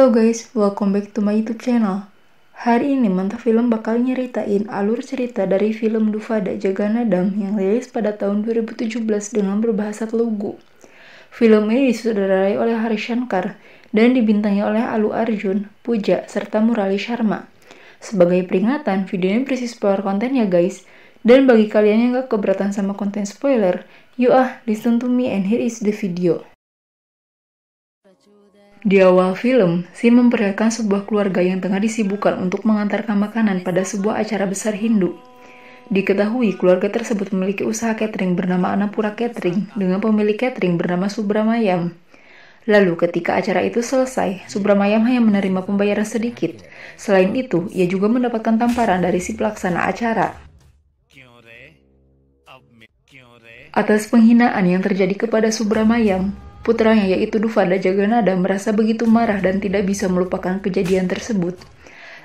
Halo guys, welcome back to my YouTube channel. Hari ini Mantap Film bakal nyeritain alur cerita dari film Duvada Jaganadam yang rilis pada tahun 2017 dengan berbahasa Telugu. Film ini disutradarai oleh Hari Shankar dan dibintangi oleh Alu Arjun, Pooja, serta Murali Sharma. Sebagai peringatan, video ini berisi spoiler konten ya guys. Dan bagi kalian yang gak keberatan sama konten spoiler, yuk listen to me and here is the video. Di awal film, Sin memperlihatkan sebuah keluarga yang tengah disibukkan untuk mengantarkan makanan pada sebuah acara besar Hindu. Diketahui keluarga tersebut memiliki usaha catering bernama Annapura Catering dengan pemilik catering bernama Subramayam. Lalu ketika acara itu selesai, Subramayam hanya menerima pembayaran sedikit. Selain itu, ia juga mendapatkan tamparan dari si pelaksana acara atas penghinaan yang terjadi kepada Subramayam. Putranya yaitu Duvada Jaganada merasa begitu marah dan tidak bisa melupakan kejadian tersebut.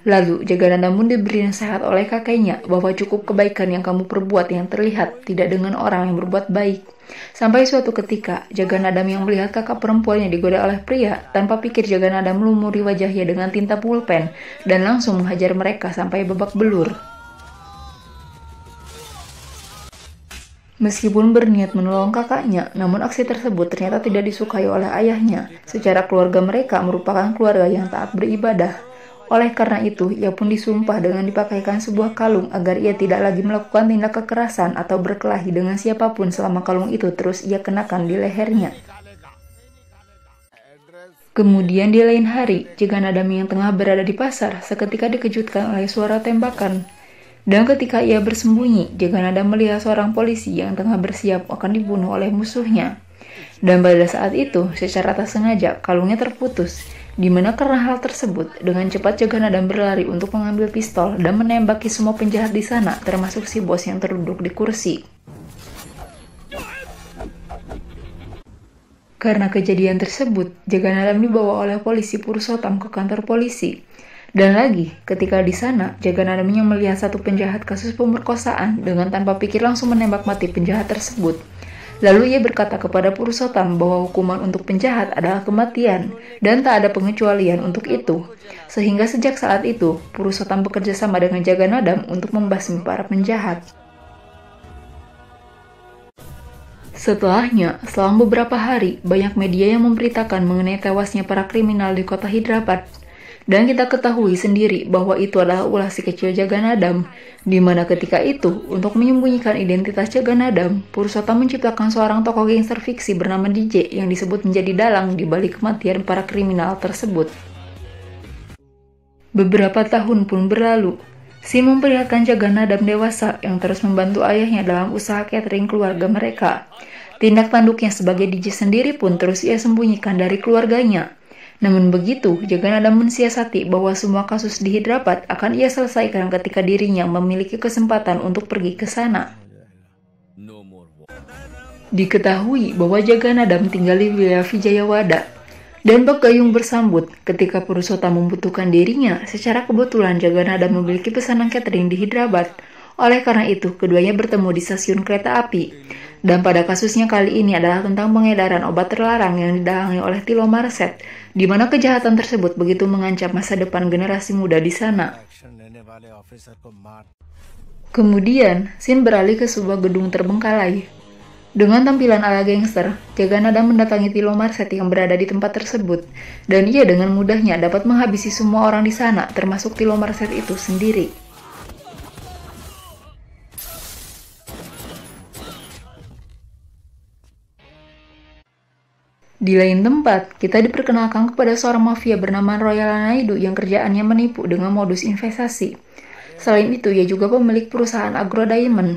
Lalu Jaganada pun diberi nasihat oleh kakeknya bahwa cukup kebaikan yang kamu perbuat yang terlihat, tidak dengan orang yang berbuat baik. Sampai suatu ketika, Jaganada yang melihat kakak perempuannya digoda oleh pria, tanpa pikir Jaganada melumuri wajahnya dengan tinta pulpen dan langsung menghajar mereka sampai babak belur. Meskipun berniat menolong kakaknya, namun aksi tersebut ternyata tidak disukai oleh ayahnya. Secara keluarga mereka merupakan keluarga yang taat beribadah. Oleh karena itu, ia pun disumpah dengan dipakaikan sebuah kalung agar ia tidak lagi melakukan tindak kekerasan atau berkelahi dengan siapapun selama kalung itu terus ia kenakan di lehernya. Kemudian di lain hari, Jaganada yang tengah berada di pasar seketika dikejutkan oleh suara tembakan. Dan ketika ia bersembunyi, Jaganada melihat seorang polisi yang tengah bersiap akan dibunuh oleh musuhnya. Dan pada saat itu, secara tak sengaja, kalungnya terputus. Di mana karena hal tersebut, dengan cepat Jaganada berlari untuk mengambil pistol dan menembaki semua penjahat di sana, termasuk si bos yang terduduk di kursi. Karena kejadian tersebut, Jaganada dibawa oleh polisi Purushottam ke kantor polisi. Dan lagi, ketika di sana, Jaganada yang melihat satu penjahat kasus pemerkosaan dengan tanpa pikir langsung menembak mati penjahat tersebut. Lalu ia berkata kepada Purushottam bahwa hukuman untuk penjahat adalah kematian dan tak ada pengecualian untuk itu. Sehingga sejak saat itu, Purushottam bekerja sama dengan Jaganada untuk membasmi para penjahat. Setelahnya, selang beberapa hari, banyak media yang memberitakan mengenai tewasnya para kriminal di kota Hyderabad. Dan kita ketahui sendiri bahwa itu adalah ulah si kecil Jaganada, di mana ketika itu, untuk menyembunyikan identitas Jaganada, Purushottam menciptakan seorang tokoh gangster fiksi bernama DJ yang disebut menjadi dalang di balik kematian para kriminal tersebut. Beberapa tahun pun berlalu. Sin memperlihatkan Jaganada dewasa yang terus membantu ayahnya dalam usaha catering keluarga mereka. Tindak tanduknya sebagai DJ sendiri pun terus ia sembunyikan dari keluarganya. Namun begitu, Jaganada mensiasati bahwa semua kasus di Hyderabad akan ia selesaikan ketika dirinya memiliki kesempatan untuk pergi ke sana. Diketahui bahwa Jaganada tinggal di wilayah Vijayawada. Dan bak gayung bersambut ketika Purushottam membutuhkan dirinya, secara kebetulan Jaganada memiliki pesanan catering di Hyderabad. Oleh karena itu, keduanya bertemu di stasiun kereta api. Dan pada kasusnya kali ini adalah tentang pengedaran obat terlarang yang didalangi oleh Tilomarset, di mana kejahatan tersebut begitu mengancam masa depan generasi muda di sana. Kemudian, Sin beralih ke sebuah gedung terbengkalai. Dengan tampilan ala gangster, Jaganada mendatangi Tilomarset yang berada di tempat tersebut, dan ia dengan mudahnya dapat menghabisi semua orang di sana, termasuk Tilomarset itu sendiri. Di lain tempat, kita diperkenalkan kepada seorang mafia bernama Royal Naidu yang kerjaannya menipu dengan modus investasi. Selain itu, ia juga pemilik perusahaan Agro Diamond.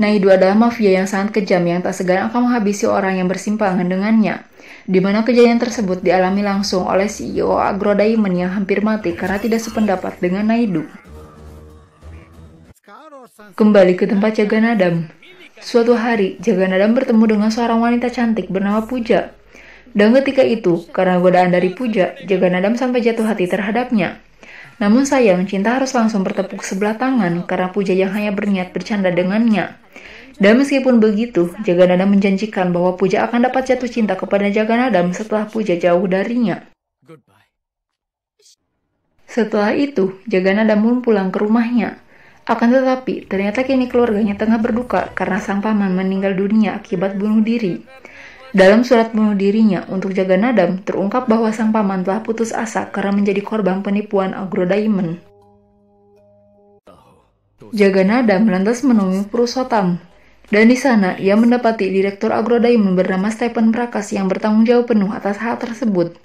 Naidu adalah mafia yang sangat kejam yang tak segan akan menghabisi orang yang bersimpangan dengannya. Di mana kejadian tersebut dialami langsung oleh CEO Agro Diamond yang hampir mati karena tidak sependapat dengan Naidu. Kembali ke tempat Jaganada. Suatu hari, Jaganada bertemu dengan seorang wanita cantik bernama Pooja. Dan ketika itu, karena godaan dari Pooja, Jaganada sampai jatuh hati terhadapnya. Namun sayang, cinta harus langsung bertepuk sebelah tangan karena Pooja yang hanya berniat bercanda dengannya. Dan meskipun begitu, Jaganada menjanjikan bahwa Pooja akan dapat jatuh cinta kepada Jaganada setelah Pooja jauh darinya. Setelah itu, Jaganada pun pulang ke rumahnya. Akan tetapi, ternyata kini keluarganya tengah berduka karena sang paman meninggal dunia akibat bunuh diri. Dalam surat bunuh dirinya untuk Jaganada, terungkap bahwa sang paman telah putus asa karena menjadi korban penipuan Agrodaiman. Jaganada lantas menemui Purushottam, dan di sana ia mendapati direktur Agrodaiman bernama Stephen Prakas yang bertanggung jawab penuh atas hal tersebut.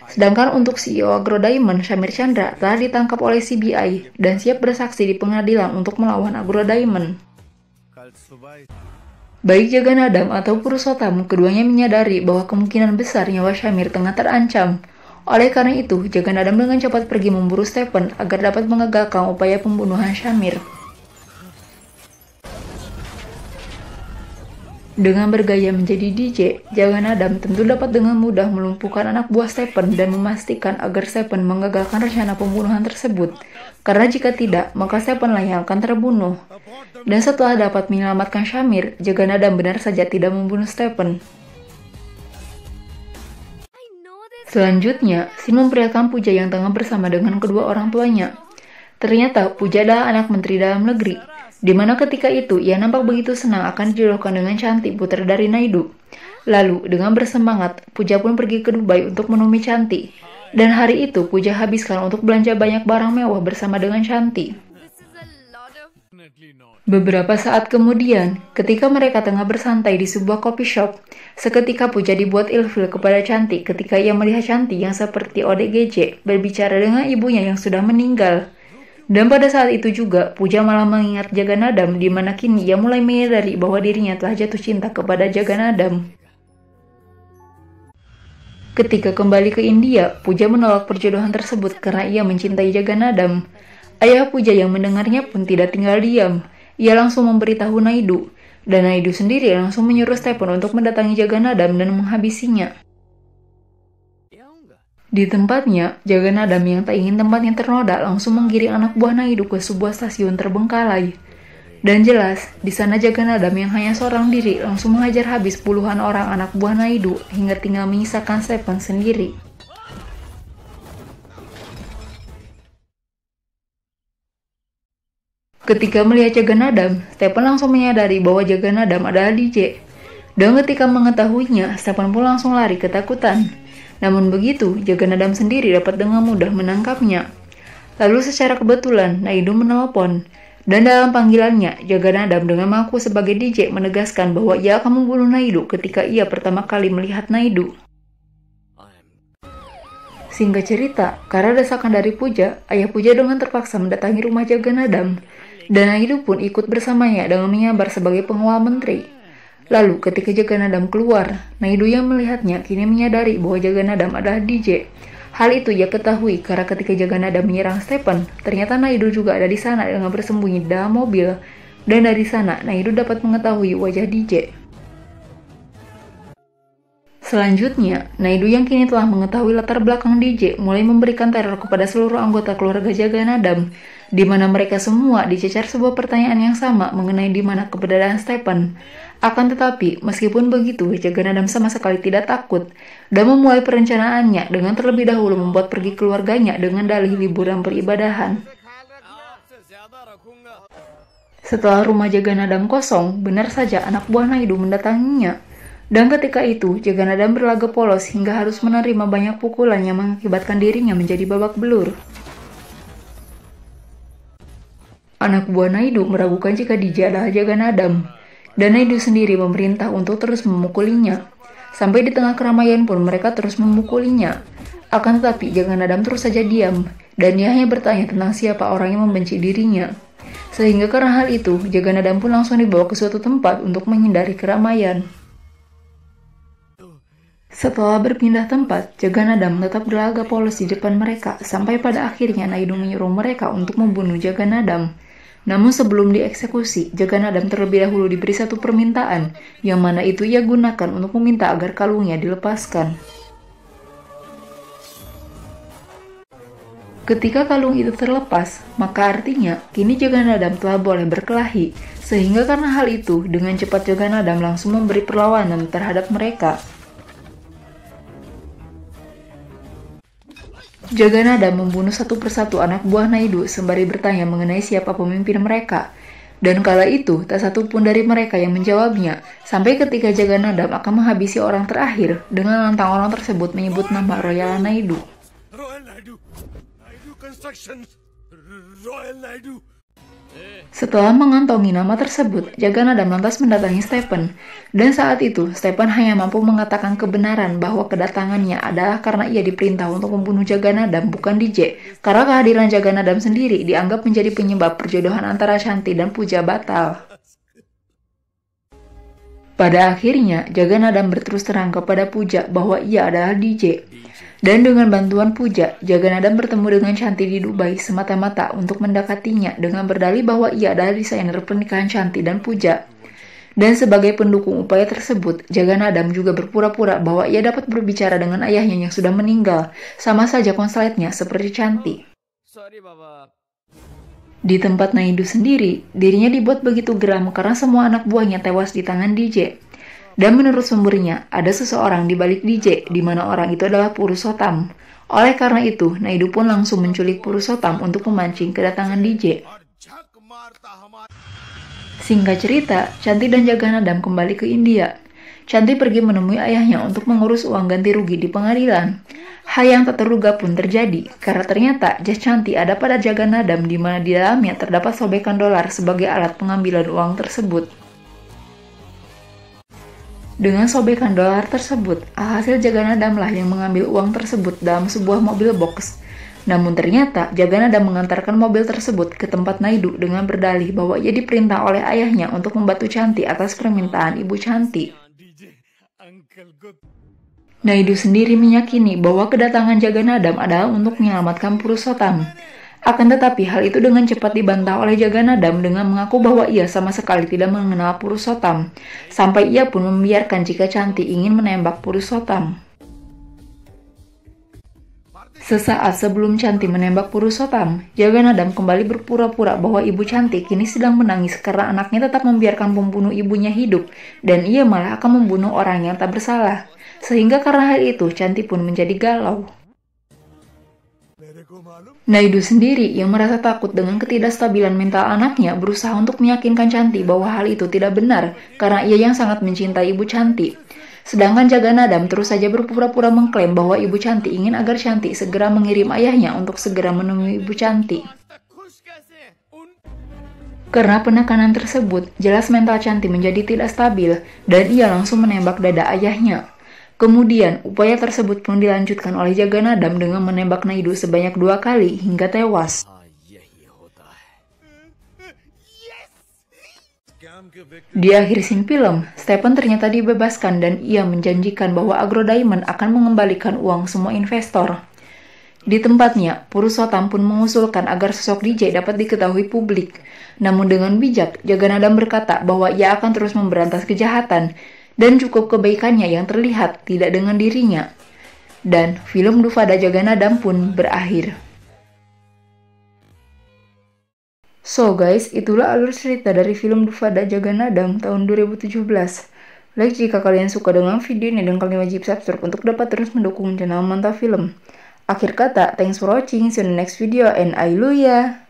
Sedangkan untuk CEO Agrodaiman, Shamir Chandra, telah ditangkap oleh CBI dan siap bersaksi di pengadilan untuk melawan Agrodaiman. Baik Jaganada atau Purushottam, keduanya menyadari bahwa kemungkinan besar nyawa Shamir tengah terancam. Oleh karena itu, Jaganada dengan cepat pergi memburu Stephen agar dapat mengagalkan upaya pembunuhan Shamir. Dengan bergaya menjadi DJ, Jaganada tentu dapat dengan mudah melumpuhkan anak buah Stephen dan memastikan agar Stephen mengagalkan rencana pembunuhan tersebut. Karena jika tidak, maka Stephen lah yang akan terbunuh. Dan setelah dapat menyelamatkan Shamir, Jaganada benar saja tidak membunuh Stephen. Selanjutnya, Sin memperlihatkan Puja yang tengah bersama dengan kedua orang tuanya. Ternyata Puja adalah anak menteri dalam negeri, di mana ketika itu ia nampak begitu senang akan dijodohkan dengan Chanti, putra dari Naidu. Lalu, dengan bersemangat, Puja pun pergi ke Dubai untuk menemui Chanti. Dan hari itu, Puja habiskan untuk belanja banyak barang mewah bersama dengan Chanti. Beberapa saat kemudian, ketika mereka tengah bersantai di sebuah coffee shop, seketika Puja dibuat ilfil kepada Chanti ketika ia melihat Chanti yang seperti ODGJ berbicara dengan ibunya yang sudah meninggal. Dan pada saat itu juga, Puja malah mengingat Jaganada, di mana kini ia mulai menyadari bahwa dirinya telah jatuh cinta kepada Jaganada. Ketika kembali ke India, Puja menolak perjodohan tersebut karena ia mencintai Jaganada. Ayah Puja yang mendengarnya pun tidak tinggal diam. Ia langsung memberitahu Naidu, dan Naidu sendiri langsung menyuruh Stephen untuk mendatangi Jaganada dan menghabisinya. Di tempatnya, Jaganada yang tak ingin tempatnya ternoda langsung menggiring anak buah Naidu ke sebuah stasiun terbengkalai. Dan jelas, di sana Jaganada yang hanya seorang diri langsung menghajar habis puluhan orang anak buah Naidu hingga tinggal menyisakan Stephen sendiri. Ketika melihat Jaganada, Stephen langsung menyadari bahwa Jaganada adalah DJ. Dan ketika mengetahuinya, Stephen pun langsung lari ketakutan. Namun begitu, Jaganada sendiri dapat dengan mudah menangkapnya. Lalu secara kebetulan, Naidu menelpon. Dan dalam panggilannya, Jaganada dengan mengaku sebagai DJ menegaskan bahwa ia akan membunuh Naidu ketika ia pertama kali melihat Naidu. Singkat cerita, karena desakan dari Puja, ayah Puja dengan terpaksa mendatangi rumah Jaganada. Dan Naidu pun ikut bersamanya dengan menyamar sebagai pengawal menteri. Lalu ketika Jaganada keluar, Naidu yang melihatnya kini menyadari bahwa Jaganada adalah DJ. Hal itu ia ketahui karena ketika Jaganada menyerang Stephen, ternyata Naidu juga ada di sana dengan bersembunyi di dalam mobil. Dan dari sana, Naidu dapat mengetahui wajah DJ. Selanjutnya, Naidu yang kini telah mengetahui latar belakang DJ mulai memberikan teror kepada seluruh anggota keluarga Jaganada, di mana mereka semua dicecar sebuah pertanyaan yang sama mengenai di mana keberadaan Stephen. Akan tetapi, meskipun begitu, Jaganada sama sekali tidak takut dan memulai perencanaannya dengan terlebih dahulu membuat pergi keluarganya dengan dalih liburan peribadahan. Setelah rumah Jaganada kosong, benar saja anak buah Naidu mendatanginya. Dan ketika itu, Jaganada berlaga polos hingga harus menerima banyak pukulan yang mengakibatkan dirinya menjadi babak belur. Anak buah Naidu meragukan jika DJ adalah Jaganada. Dan Naidu sendiri memerintah untuk terus memukulinya. Sampai di tengah keramaian pun mereka terus memukulinya. Akan tetapi Jaganada terus saja diam, dan dia hanya bertanya tentang siapa orang yang membenci dirinya. Sehingga karena hal itu, Jaganada pun langsung dibawa ke suatu tempat untuk menghindari keramaian. Setelah berpindah tempat, Jaganada tetap berlaga polos di depan mereka, sampai pada akhirnya Naidu menyuruh mereka untuk membunuh Jaganada. Namun sebelum dieksekusi, Jaganada terlebih dahulu diberi satu permintaan, yang mana itu ia gunakan untuk meminta agar kalungnya dilepaskan. Ketika kalung itu terlepas, maka artinya kini Jaganada telah boleh berkelahi, sehingga karena hal itu, dengan cepat Jaganada langsung memberi perlawanan terhadap mereka. Jaganada membunuh satu persatu anak buah Naidu sembari bertanya mengenai siapa pemimpin mereka. Dan kala itu, tak satu pun dari mereka yang menjawabnya, sampai ketika Jaganada akan menghabisi orang terakhir, dengan lantang orang tersebut menyebut nama Royal Naidu. Royal Naidu, Naidu Constructions, Royal Naidu. Setelah mengantongi nama tersebut, Jaganada lantas mendatangi Stephen. Dan saat itu, Stephen hanya mampu mengatakan kebenaran bahwa kedatangannya adalah karena ia diperintah untuk membunuh Jaganada, bukan DJ. Karena kehadiran Jaganada sendiri dianggap menjadi penyebab perjodohan antara Shanti dan Puja batal. Pada akhirnya, Jaganada berterus terang kepada Puja bahwa ia adalah DJ. Dan dengan bantuan Puja, Jaganada bertemu dengan Shanti di Dubai semata-mata untuk mendekatinya dengan berdalih bahwa ia adalah desainer pernikahan Shanti dan Puja. Dan sebagai pendukung upaya tersebut, Jaganada juga berpura-pura bahwa ia dapat berbicara dengan ayahnya yang sudah meninggal, sama saja konsletnya seperti Shanti. Di tempat Naidu sendiri, dirinya dibuat begitu geram karena semua anak buahnya tewas di tangan DJ. Dan menurut sumbernya, ada seseorang di balik DJ, di mana orang itu adalah Purushottam. Oleh karena itu, Naidu pun langsung menculik Purushottam untuk memancing kedatangan DJ. Singkat cerita, Shanti dan Jaganada kembali ke India. Shanti pergi menemui ayahnya untuk mengurus uang ganti rugi di pengadilan. Hal yang tak terduga pun terjadi, karena ternyata jas Shanti ada pada Jaganada, di mana di dalamnya terdapat sobekan dolar sebagai alat pengambilan uang tersebut. Dengan sobekan dolar tersebut, alhasil Jaganada lah yang mengambil uang tersebut dalam sebuah mobil box. Namun ternyata Jaganada mengantarkan mobil tersebut ke tempat Naidu dengan berdalih bahwa ia diperintah oleh ayahnya untuk membantu Shanti atas permintaan ibu Shanti. Naidu sendiri meyakini bahwa kedatangan Jaganada adalah untuk menyelamatkan Purushottam. Akan tetapi hal itu dengan cepat dibantah oleh Jaganada dengan mengaku bahwa ia sama sekali tidak mengenal Purushottam, sampai ia pun membiarkan jika Shanti ingin menembak Purushottam. Sesaat sebelum Shanti menembak Purushottam, Jaganada kembali berpura-pura bahwa ibu Shanti kini sedang menangis karena anaknya tetap membiarkan pembunuh ibunya hidup, dan ia malah akan membunuh orang yang tak bersalah. Sehingga karena hal itu, Shanti pun menjadi galau. Naidu sendiri yang merasa takut dengan ketidakstabilan mental anaknya berusaha untuk meyakinkan Shanti bahwa hal itu tidak benar karena ia yang sangat mencintai ibu Shanti. Sedangkan Jaganada terus saja berpura-pura mengklaim bahwa ibu Shanti ingin agar Shanti segera mengirim ayahnya untuk segera menemui ibu Shanti. Karena penekanan tersebut, jelas mental Shanti menjadi tidak stabil dan ia langsung menembak dada ayahnya. Kemudian, upaya tersebut pun dilanjutkan oleh Jaganada dengan menembak Naidu sebanyak 2 kali hingga tewas. Di akhir scene film, Stephen ternyata dibebaskan dan ia menjanjikan bahwa Agro Diamond akan mengembalikan uang semua investor. Di tempatnya, Purushottam pun mengusulkan agar sosok DJ dapat diketahui publik. Namun dengan bijak, Jaganada berkata bahwa ia akan terus memberantas kejahatan, dan cukup kebaikannya yang terlihat, tidak dengan dirinya. Dan film Duvada Jaganada pun berakhir. So guys, itulah alur cerita dari film Duvada Jaganada tahun 2017. Like jika kalian suka dengan video ini dan kalian wajib subscribe untuk dapat terus mendukung channel Mantap Film. Akhir kata, thanks for watching, see you in the next video and hallelujah!